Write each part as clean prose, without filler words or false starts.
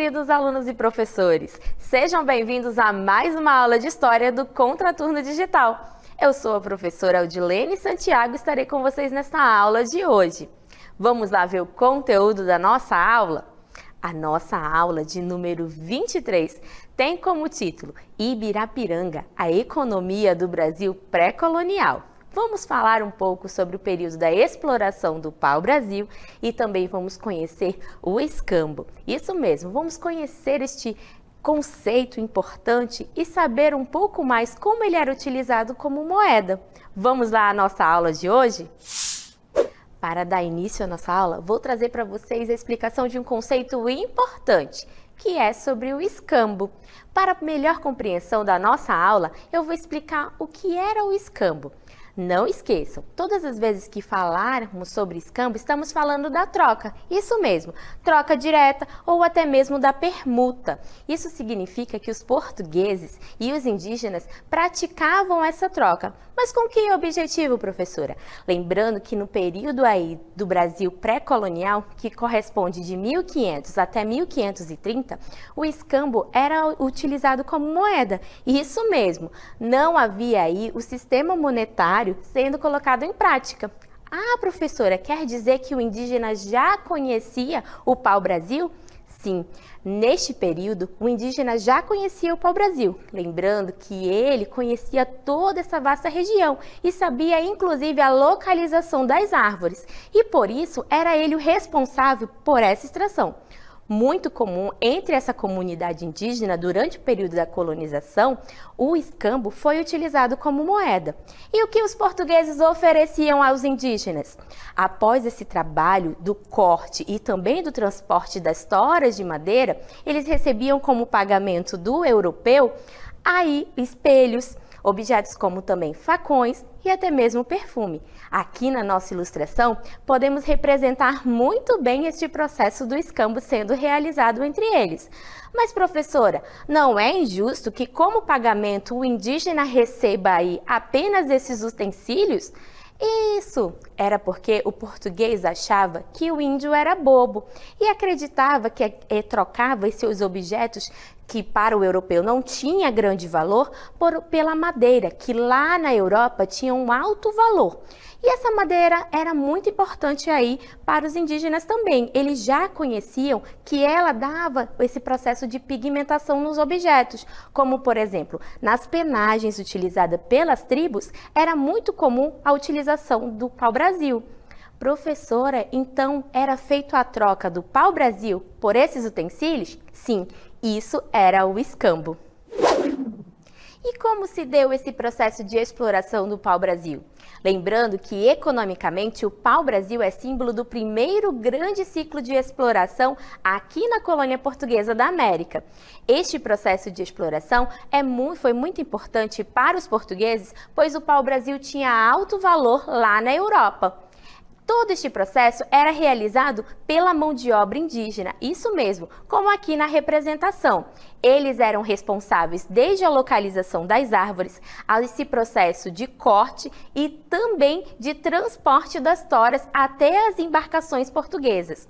queridos alunos e professores! Sejam bem-vindos a mais uma aula de História do Contraturno Digital. Eu sou a professora Aldilene Santiago e estarei com vocês nesta aula de hoje. Vamos lá ver o conteúdo da nossa aula? A nossa aula de número 23 tem como título Ibirapiranga, a economia do Brasil pré-colonial. Vamos falar um pouco sobre o período da exploração do pau-brasil e também vamos conhecer o escambo. Isso mesmo, vamos conhecer este conceito importante e saber um pouco mais como ele era utilizado como moeda. Vamos lá à nossa aula de hoje? Para dar início à nossa aula, vou trazer para vocês a explicação de um conceito importante, que é sobre o escambo. Para melhor compreensão da nossa aula, eu vou explicar o que era o escambo. Não esqueçam, todas as vezes que falarmos sobre escambo, estamos falando da troca. Isso mesmo, troca direta ou até mesmo da permuta. Isso significa que os portugueses e os indígenas praticavam essa troca. Mas com que objetivo, professora? Lembrando que no período aí do Brasil pré-colonial, que corresponde de 1500 até 1530, o escambo era utilizado como moeda. Isso mesmo, não havia aí o sistema monetário sendo colocado em prática. Ah, professora, quer dizer que o indígena já conhecia o pau-brasil? Sim, neste período, o indígena já conhecia o pau-brasil, lembrando que ele conhecia toda essa vasta região e sabia inclusive a localização das árvores, e por isso era ele o responsável por essa extração. Muito comum entre essa comunidade indígena durante o período da colonização, o escambo foi utilizado como moeda. E o que os portugueses ofereciam aos indígenas? Após esse trabalho do corte e também do transporte das toras de madeira, eles recebiam como pagamento do europeu aí espelhos, objetos como também facões e até mesmo perfume. Aqui na nossa ilustração, podemos representar muito bem este processo do escambo sendo realizado entre eles. Mas, professora, não é injusto que como pagamento o indígena receba aí apenas esses utensílios? Isso era porque o português achava que o índio era bobo e acreditava que trocava esses objetos que para o europeu não tinha grande valor pela madeira, que lá na Europa tinha um alto valor. E essa madeira era muito importante aí para os indígenas também. Eles já conheciam que ela dava esse processo de pigmentação nos objetos, como por exemplo, nas penagens utilizadas pelas tribos, era muito comum a utilização do pau-brasil. Professora, então era feita a troca do pau-brasil por esses utensílios? Sim, isso era o escambo. E como se deu esse processo de exploração do pau-brasil? Lembrando que, economicamente, o pau-brasil é símbolo do primeiro grande ciclo de exploração aqui na colônia portuguesa da América. Este processo de exploração foi muito importante para os portugueses, pois o pau-brasil tinha alto valor lá na Europa. Todo este processo era realizado pela mão de obra indígena, isso mesmo, como aqui na representação. Eles eram responsáveis desde a localização das árvores, a esse processo de corte e também de transporte das toras até as embarcações portuguesas.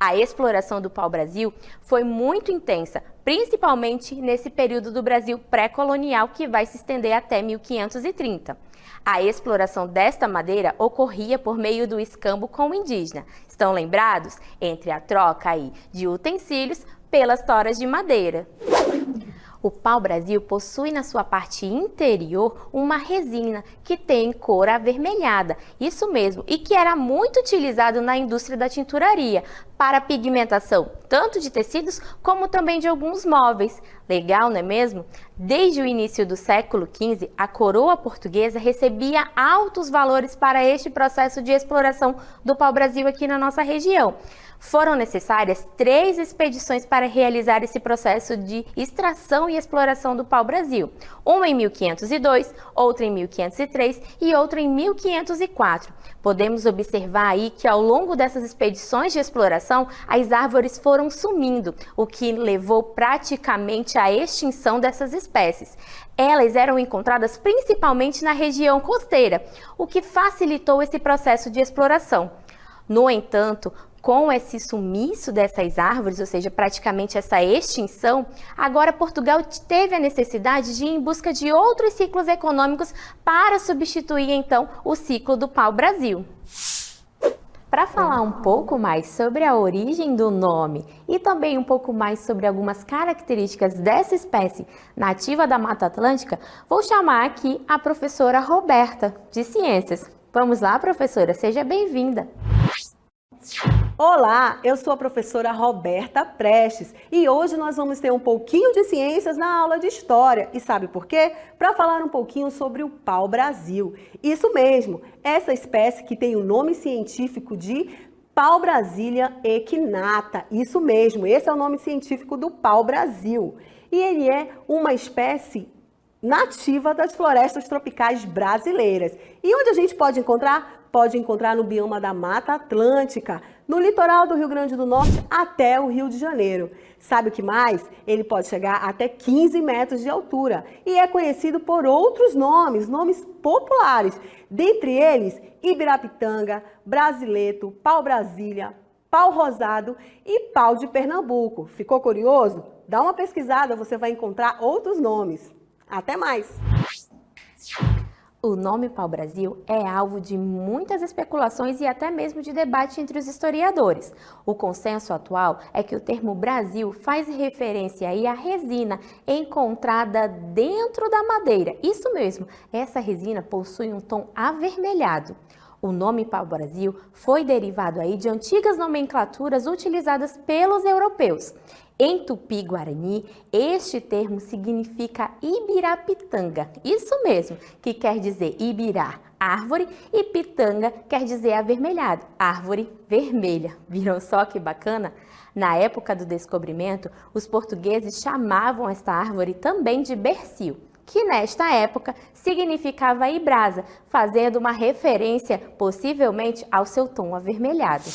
A exploração do pau-brasil foi muito intensa, principalmente nesse período do Brasil pré-colonial que vai se estender até 1530. A exploração desta madeira ocorria por meio do escambo com o indígena. Estão lembrados? Entre a troca aí de utensílios pelas toras de madeira. O pau-brasil possui na sua parte interior uma resina que tem cor avermelhada, isso mesmo, e que era muito utilizado na indústria da tinturaria para pigmentação, tanto de tecidos como também de alguns móveis. Legal, não é mesmo? Desde o início do século XV, a coroa portuguesa recebia altos valores para este processo de exploração do pau-brasil aqui na nossa região. Foram necessárias 3 expedições para realizar esse processo de extração e exploração do pau-brasil. Uma em 1502, outra em 1503 e outra em 1504. Podemos observar aí que ao longo dessas expedições de exploração, as árvores foram sumindo, o que levou praticamente à extinção dessas espécies. Elas eram encontradas principalmente na região costeira, o que facilitou esse processo de exploração. No entanto, Com esse sumiço dessas árvores, ou seja, praticamente essa extinção, agora Portugal teve a necessidade de ir em busca de outros ciclos econômicos para substituir então o ciclo do pau-brasil. Para falar um pouco mais sobre a origem do nome e também um pouco mais sobre algumas características dessa espécie nativa da Mata Atlântica, vou chamar aqui a professora Roberta, de Ciências. Vamos lá, professora, seja bem-vinda. Olá, eu sou a professora Roberta Prestes e hoje nós vamos ter um pouquinho de ciências na aula de História. E sabe por quê? Para falar um pouquinho sobre o pau-brasil. Isso mesmo, essa espécie que tem o nome científico de Pau-Brasilia equinata. Isso mesmo, esse é o nome científico do pau-brasil. E ele é uma espécie nativa das florestas tropicais brasileiras. E onde a gente pode encontrar? Pode encontrar no bioma da Mata Atlântica, no litoral do Rio Grande do Norte até o Rio de Janeiro. Sabe o que mais? Ele pode chegar até 15 metros de altura e é conhecido por outros nomes populares, dentre eles Ibirapitanga, Brasileto, Pau-Brasília, Pau-Rosado e Pau de Pernambuco. Ficou curioso? Dá uma pesquisada, você vai encontrar outros nomes. Até mais! O nome pau-brasil é alvo de muitas especulações e até mesmo de debate entre os historiadores. O consenso atual é que o termo Brasil faz referência aí à resina encontrada dentro da madeira. Isso mesmo, essa resina possui um tom avermelhado. O nome pau-brasil foi derivado aí de antigas nomenclaturas utilizadas pelos europeus. Em Tupi-Guarani, este termo significa Ibirapitanga, isso mesmo, que quer dizer Ibirá, árvore, e pitanga quer dizer avermelhado, árvore vermelha. Viram só que bacana? Na época do descobrimento, os portugueses chamavam esta árvore também de bercil, que nesta época significava ibrasa, fazendo uma referência possivelmente ao seu tom avermelhado.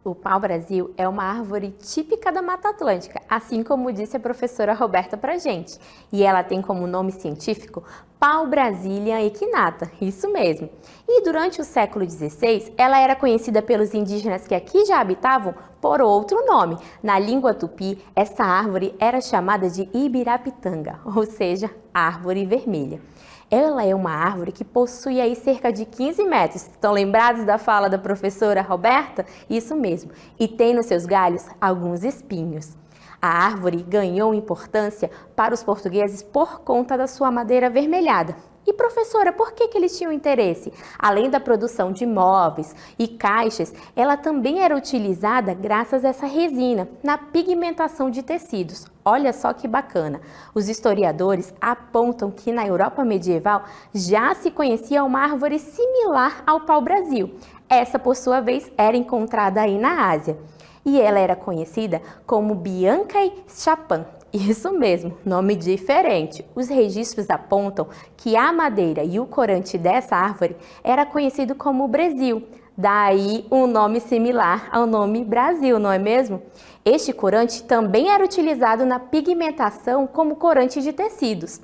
O pau-brasil é uma árvore típica da Mata Atlântica, assim como disse a professora Roberta pra gente. E ela tem como nome científico Pau-Brasilia equinata, isso mesmo. E durante o século XVI, ela era conhecida pelos indígenas que aqui já habitavam por outro nome. Na língua tupi, essa árvore era chamada de Ibirapitanga, ou seja, árvore vermelha. Ela é uma árvore que possui aí cerca de 15 metros. Estão lembrados da fala da professora Roberta? Isso mesmo. E tem nos seus galhos alguns espinhos. A árvore ganhou importância para os portugueses por conta da sua madeira avermelhada. E professora, por que eles tinham interesse? Além da produção de móveis e caixas, ela também era utilizada graças a essa resina na pigmentação de tecidos. Olha só que bacana! Os historiadores apontam que na Europa medieval já se conhecia uma árvore similar ao pau-brasil. Essa, por sua vez, era encontrada aí na Ásia. E ela era conhecida como Biancae Chapin. Isso mesmo, nome diferente. Os registros apontam que a madeira e o corante dessa árvore era conhecido como Brasil. Daí um nome similar ao nome Brasil, não é mesmo? Este corante também era utilizado na pigmentação como corante de tecidos.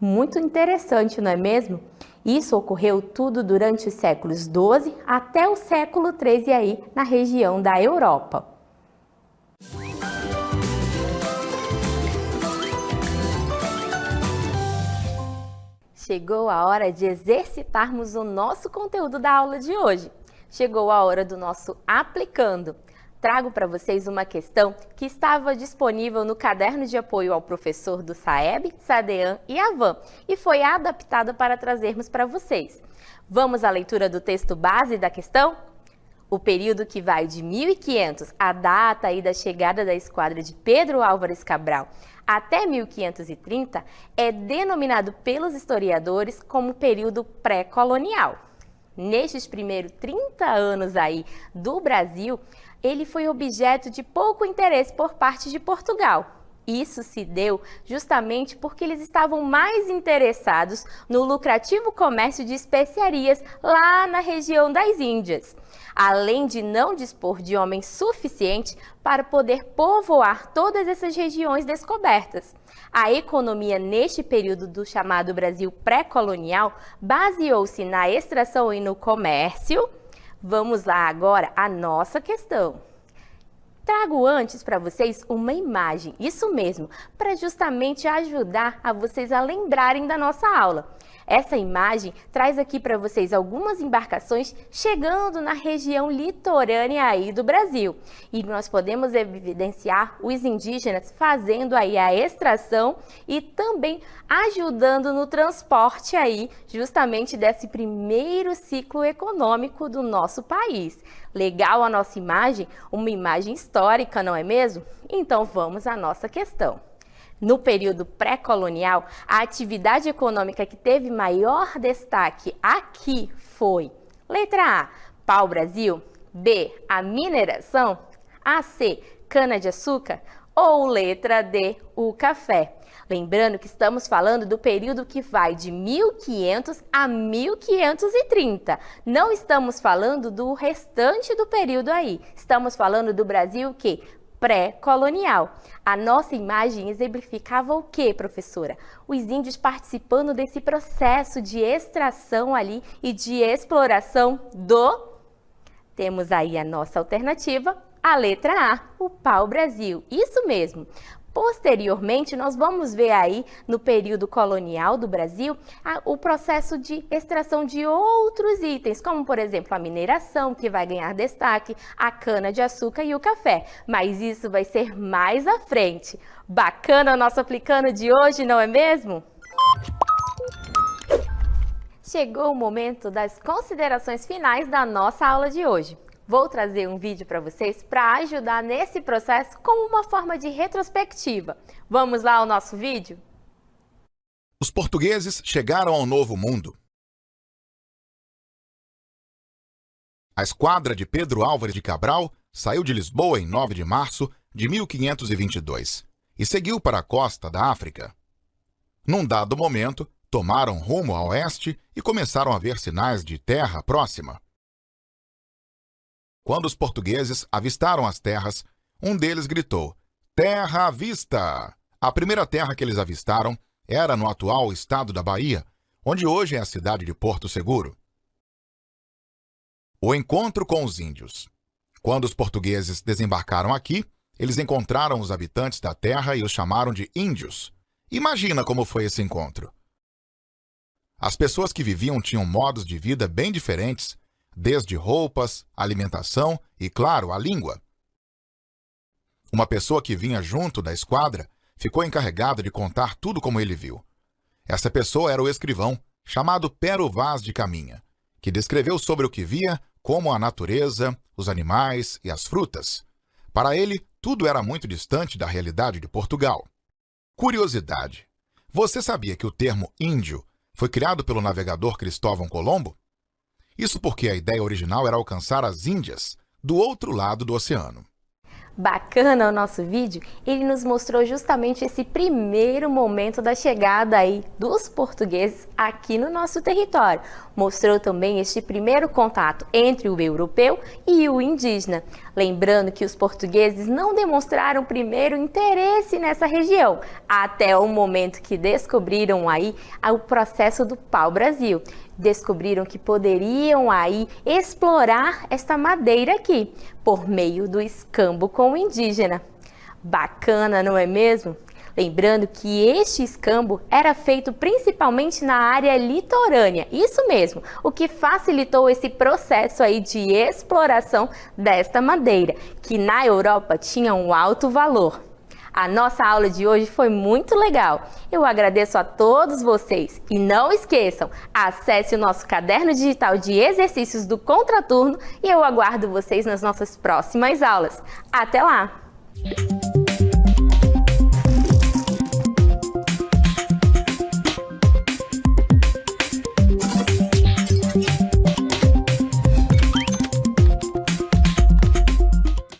Muito interessante, não é mesmo? Isso ocorreu tudo durante os séculos XII até o século XIII aí na região da Europa. Chegou a hora de exercitarmos o nosso conteúdo da aula de hoje. Chegou a hora do nosso Aplicando. Trago para vocês uma questão que estava disponível no caderno de apoio ao professor do SAEB, SADEAN e AVAN e foi adaptada para trazermos para vocês. Vamos à leitura do texto base da questão? O período que vai de 1500, a data aí da chegada da esquadra de Pedro Álvares Cabral, até 1530, é denominado pelos historiadores como período pré-colonial. Nestes primeiros 30 anos aí do Brasil, ele foi objeto de pouco interesse por parte de Portugal. Isso se deu justamente porque eles estavam mais interessados no lucrativo comércio de especiarias lá na região das Índias, além de não dispor de homens suficientes para poder povoar todas essas regiões descobertas. A economia neste período do chamado Brasil pré-colonial baseou-se na extração e no comércio, Vamos lá agora a nossa questão. Trago antes para vocês uma imagem, isso mesmo, para justamente ajudar a vocês a lembrarem da nossa aula. Essa imagem traz aqui para vocês algumas embarcações chegando na região litorânea aí do Brasil. E nós podemos evidenciar os indígenas fazendo aí a extração e também ajudando no transporte aí justamente desse primeiro ciclo econômico do nosso país. Legal a nossa imagem? Uma imagem histórica, não é mesmo? Então vamos à nossa questão. No período pré-colonial, a atividade econômica que teve maior destaque aqui foi: letra A, pau-brasil, B, a mineração, a C, cana-de-açúcar ou letra D, o café. Lembrando que estamos falando do período que vai de 1500 a 1530. Não estamos falando do restante do período aí. Estamos falando do Brasil que pré-colonial. A nossa imagem exemplificava o quê, professora? Os índios participando desse processo de extração ali e de exploração do... Temos aí a nossa alternativa, a letra A, o pau-brasil. Isso mesmo. Posteriormente, nós vamos ver aí, no período colonial do Brasil, o processo de extração de outros itens, como, por exemplo, a mineração, que vai ganhar destaque, a cana-de-açúcar e o café. Mas isso vai ser mais à frente. Bacana o nosso Aplicando de hoje, não é mesmo? Chegou o momento das considerações finais da nossa aula de hoje. Vou trazer um vídeo para vocês para ajudar nesse processo como uma forma de retrospectiva. Vamos lá ao nosso vídeo? Os portugueses chegaram ao Novo Mundo. A esquadra de Pedro Álvares de Cabral saiu de Lisboa em 9 de março de 1522 e seguiu para a costa da África. Num dado momento, tomaram rumo a oeste e começaram a ver sinais de terra próxima. Quando os portugueses avistaram as terras, um deles gritou: "Terra à vista!" A primeira terra que eles avistaram era no atual estado da Bahia, onde hoje é a cidade de Porto Seguro. O encontro com os índios. Quando os portugueses desembarcaram aqui, eles encontraram os habitantes da terra e os chamaram de índios. Imagina como foi esse encontro. As pessoas que viviam tinham modos de vida bem diferentes, desde roupas, alimentação e, claro, a língua. Uma pessoa que vinha junto da esquadra ficou encarregada de contar tudo como ele viu. Essa pessoa era o escrivão, chamado Pero Vaz de Caminha, que descreveu sobre o que via como a natureza, os animais e as frutas. Para ele, tudo era muito distante da realidade de Portugal. Curiosidade: você sabia que o termo índio foi criado pelo navegador Cristóvão Colombo? Isso porque a ideia original era alcançar as Índias, do outro lado do oceano. Bacana o nosso vídeo, ele nos mostrou justamente esse primeiro momento da chegada aí dos portugueses aqui no nosso território. Mostrou também este primeiro contato entre o europeu e o indígena. Lembrando que os portugueses não demonstraram primeiro interesse nessa região, até o momento que descobriram aí o processo do pau-brasil. Descobriram que poderiam aí explorar esta madeira aqui, por meio do escambo com o indígena. Bacana, não é mesmo? Lembrando que este escambo era feito principalmente na área litorânea, isso mesmo, o que facilitou esse processo aí de exploração desta madeira, que na Europa tinha um alto valor. A nossa aula de hoje foi muito legal. Eu agradeço a todos vocês e não esqueçam, acesse o nosso caderno digital de exercícios do Contraturno e eu aguardo vocês nas nossas próximas aulas. Até lá!